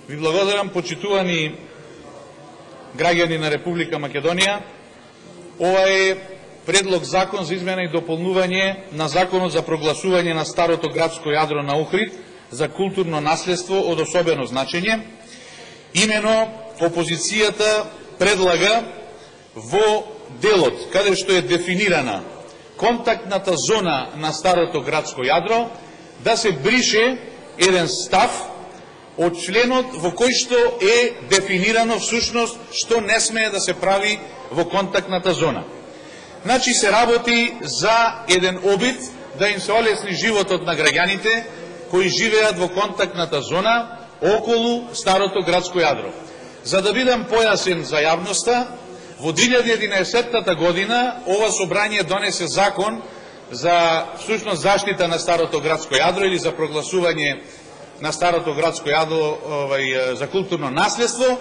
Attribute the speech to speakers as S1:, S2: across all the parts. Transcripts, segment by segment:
S1: Ви благодарам, почитувани граѓани на Република Македонија. Ова е предлог закон за измена и дополнување на Законот за прогласување на старото градско јадро на Охрид за културно наследство од особено значење. Имено опозицијата предлага во делот каде што е дефинирана контактната зона на старото градско јадро да се брише еден став од членот во кој што е дефинирано всушност што не смее да се прави во контактната зона. Значи се работи за еден обид да им се олесни животот на граѓаните кои живеат во контактната зона околу старото градско јадро. За да бидам појасен за јавноста, во 2011 година ова собрание донесе закон за всушност заштита на старото градско јадро или за прогласување на старото градско јадро за културно наследство,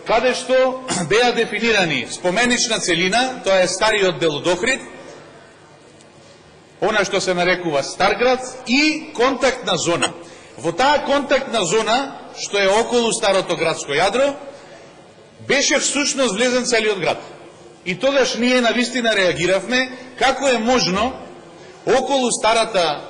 S1: каде што беа дефинирани споменична целина, тоа е стариот дел од Охрид, она што се нарекува Старград, и контактна зона. Во таа контактна зона, што е околу старото градско јадро, беше всушност влезен целиот град. И тогаш ние навистина реагиравме како е можно околу старата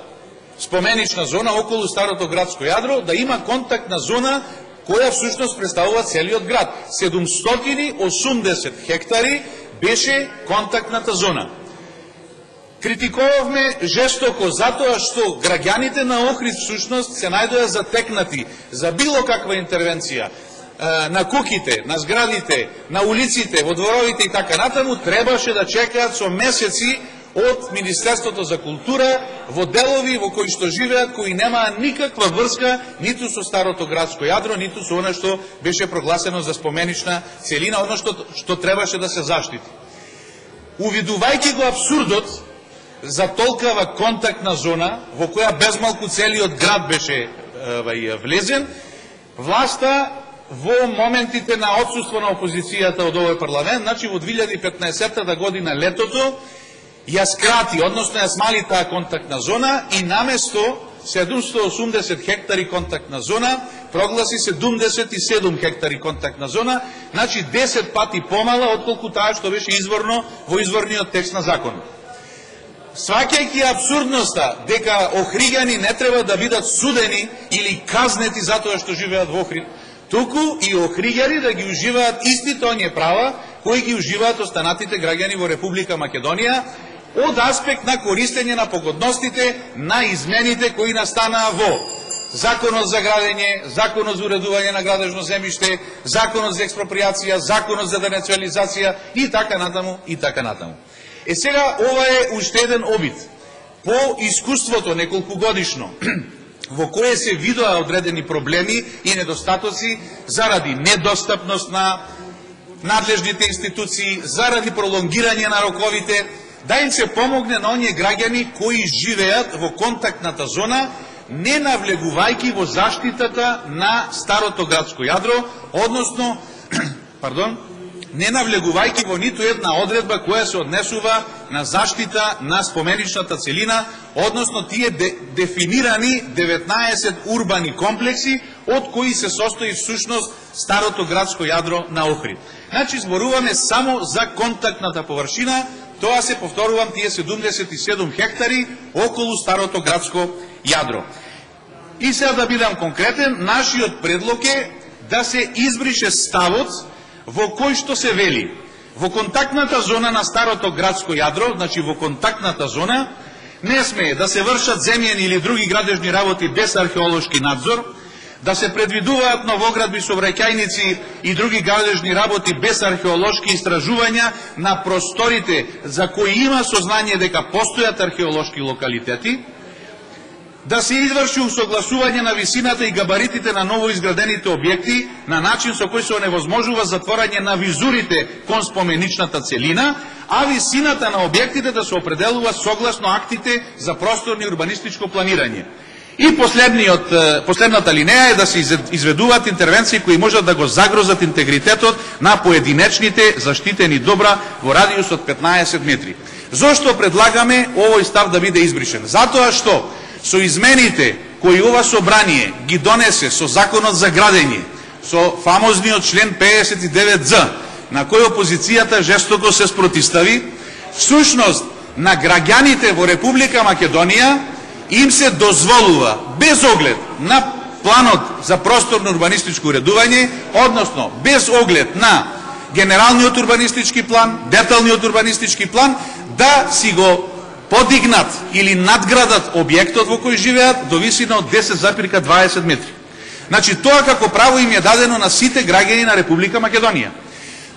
S1: споменична зона, околу старото градско јадро, да има контактна зона која всушност представува целиот град. 780 хектари беше контактната зона. Критикувавме жестоко затоа што граѓаните на Охрид всушност се најдоа затекнати за било каква интервенција на куќите, на зградите, на улиците, во дворовите и така натаму, требаше да чекаат со месеци од Министерството за култура во делови во кои што живеат, кои немаа никаква врска ниту со старото градско јадро, ниту со она што беше прогласено за споменична целина, оно што требаше да се заштити. Увидувајќи го абсурдот за толкава контактна зона, во која безмалку целиот град беше влезен, власта во моментите на отсуство на опозицијата од овој парламент, значи во 2015 година летото, ја скрати, односно ја смали таа контактна зона и наместо 780 хектари контактна зона, прогласи 77 хектари контактна зона, значи 10 пати помала отколку таа што беше изворно во изворниот текст на законот. Сваќајќи абсурдноста дека охриѓани не треба да бидат судени или казнети затоа што живеат во Охрид, туку и охриѓани да ги уживаат истите оние права кои ги уживаат останатите граѓани во Република Македонија од аспект на користење на погодностите на измените кои настанаа во Законот за градење, Законот за уредување на градежно земјиште, Законот за експроприација, Законот за денациализација и така натаму и така натаму. Сега ова е уште еден обид по искуството неколку годишно во кое се видоа одредени проблеми и недостатоци заради недостапност на надлежните институции, заради пролонгирање на роковите, да им се помогне на оние граѓани кои живеат во контактната зона, не навлегувајќи во заштитата на старото градско јадро, односно, не навлегувајќи во ниту една одредба која се однесува на заштита на споменичната целина, односно тие дефинирани 19 урбани комплекси, од кои се состои всушност старото градско јадро на Охрид. Значи, зборуваме само за контактната површина, тоа се повторувам тие 77 хектари околу старото градско јадро. И сега да бидам конкретен, нашиот предлог е да се избрише ставот во кој што се вели во контактната зона на старото градско јадро, значи во контактната зона, не смее да се вршат земјени или други градежни работи без археолошки надзор, да се предвидуваат новоградби сообраќајници и други градежни работи без археолошки истражувања на просторите за кои има сознание дека постојат археолошки локалитети, да се изврши усогласување на висината и габаритите на новоизградените објекти на начин со кој се оневозможува затворање на визурите кон споменичната целина, а висината на објектите да се определува согласно актите за просторно и урбанистичко планирање. И последната линеја е да се изведуваат интервенции кои можат да го загрозат интегритетот на поединечните заштитени добра во радиус од 15 метри. Зошто предлагаме овој став да биде избришен? Затоа што со измените кои ова собрание ги донесе со Законот за градење, со фамозниот член 59З, на кој опозицијата жестоко се спротивстави, всушност на граѓаните во Република Македонија им се дозволува, без оглед на планот за просторно урбанистичко уредување, односно без оглед на генералниот урбанистички план, деталниот урбанистички план, да си го подигнат или надградат објектот во кој живеат до висина од 10,20 метри. Значи, тоа како право им е дадено на сите граѓани на Република Македонија.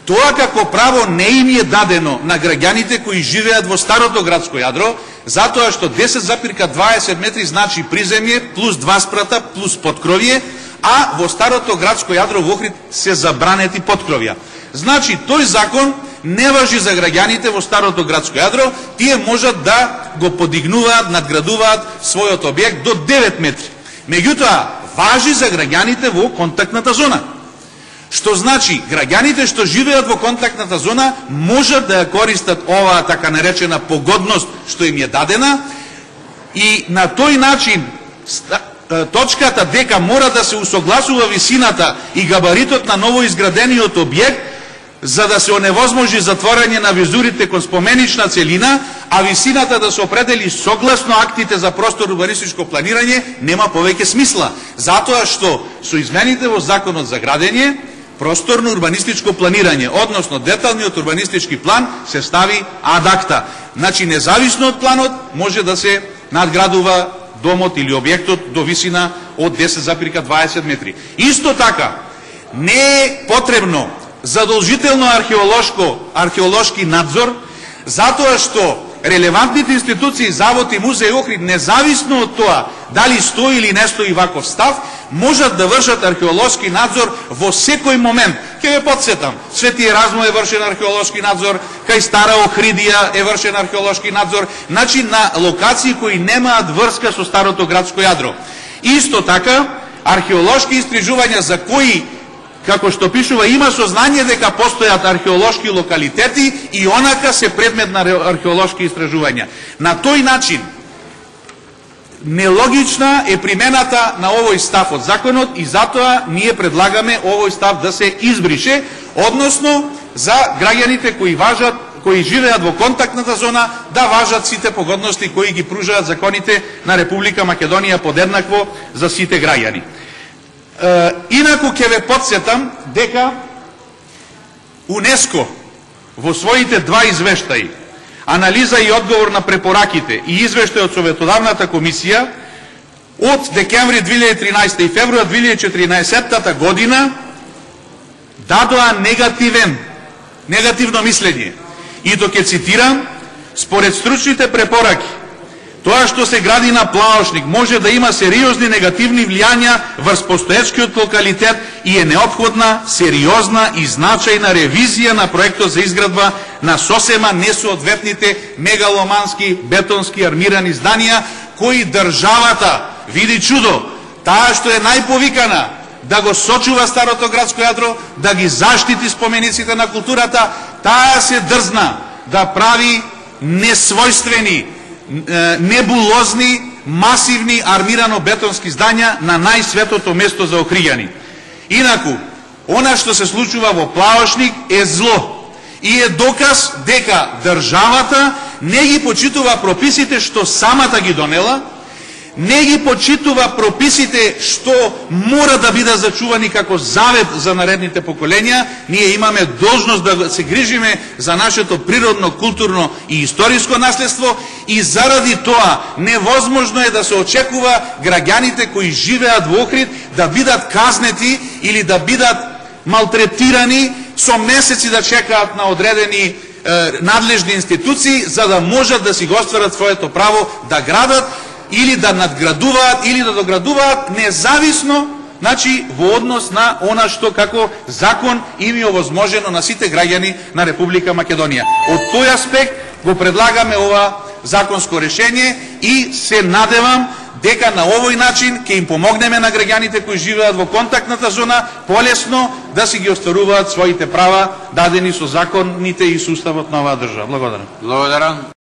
S1: Тоа како право не им е дадено на граѓаните кои живеат во старото градско јадро, затоа што 10,20 метри значи приземје, плюс 2 спрата, плюс поткровје, а во старото градско јадро во Охрид се забранети поткровја. Значи, тој закон не важи за граѓаните во старото градско јадро, тие можат да го подигнуваат, надградуваат својот објект до 9 метри. Меѓутоа, важи за граѓаните во контактната зона. Што значи, граѓаните што живеат во контактната зона можат да ја користат оваа така наречена погодност што им е дадена и на тој начин точката дека мора да се усогласува висината и габаритот на новоизградениот објект за да се оневозможи затворање на визурите кон споменична целина, а висината да се определи согласно актите за простор урбанистичко планирање, нема повеќе смисла. Затоа што со измените во Законот за градење, просторно урбанистичко планирање, односно деталниот урбанистички план, се стави ад акта. Значи, независно од планот, може да се надградува домот или објектот до висина од 10,20 метри. Исто така, не е потребно задолжително археолошки надзор, затоа што релевантните институции, Завод и музеј Охрид, независно од тоа дали стои или не стои ваков став, можат да вршат археолошки надзор во секој момент. Ке ве подсетам, Свети Еразмо е вршен археолошки надзор, кај Стара Охридија е вршен археолошки надзор, значи на локации кои немаат врска со старото градско јадро. Исто така, археолошки истражувања за кои, како што пишува, има сознание дека постојат археолошки локалитети и онака се предмет на археолошки истражувања. На тој начин, нелогична е примената на овој став од законот и затоа ние предлагаме овој став да се избрише, односно за граѓаните кои живеат во контактната зона да важат сите погодности кои ги пружаат законите на Република Македонија подеднакво за сите граѓани. Инаку ќе ве подсетам дека УНЕСКО во своите два извештаи, анализа и одговор на препораките и извештај од Советодавната комисија од декември 2013 и февруар 2014 година дадоа негативно мислење. И то ќе цитирам, според стручните препораки, тоа што се гради на плаошник може да има сериозни негативни влијања врз постоечкиот локалитет и е неопходна сериозна и значајна ревизија на проектот за изградба на сосема несоодветните мегаломански бетонски армирани зданија кои државата, види чудо, таа што е најповикана да го сочува старото градско јадро, да ги заштити спомениците на културата, таа се дрзна да прави несвојствени, небулозни, масивни армирано-бетонски здања на најсветото место за охриѓани. Инаку, она што се случува во Плаошник е зло и е доказ дека државата не ги почитува прописите што самата ги донела, не ги почитува прописите што мора да бидат зачувани како завет за наредните поколенја. Ние имаме должност да се грижиме за нашето природно, културно и историско наследство и заради тоа невозможно е да се очекува граѓаните кои живеат во Охрид да бидат казнети или да бидат малтретирани со месеци да чекаат на одредени надлежни институции за да можат да си го остварат своето право да градат или да надградуваат, или да доградуваат, независно, значи, во однос на она што како закон им е овозможено на сите граѓани на Република Македонија. Од тој аспект го предлагаме ова законско решение и се надевам дека на овој начин ќе им помогнеме на граѓаните кои живеат во контактната зона полесно да си ги остваруваат своите права дадени со законите и суставот на оваа држава. Благодарам.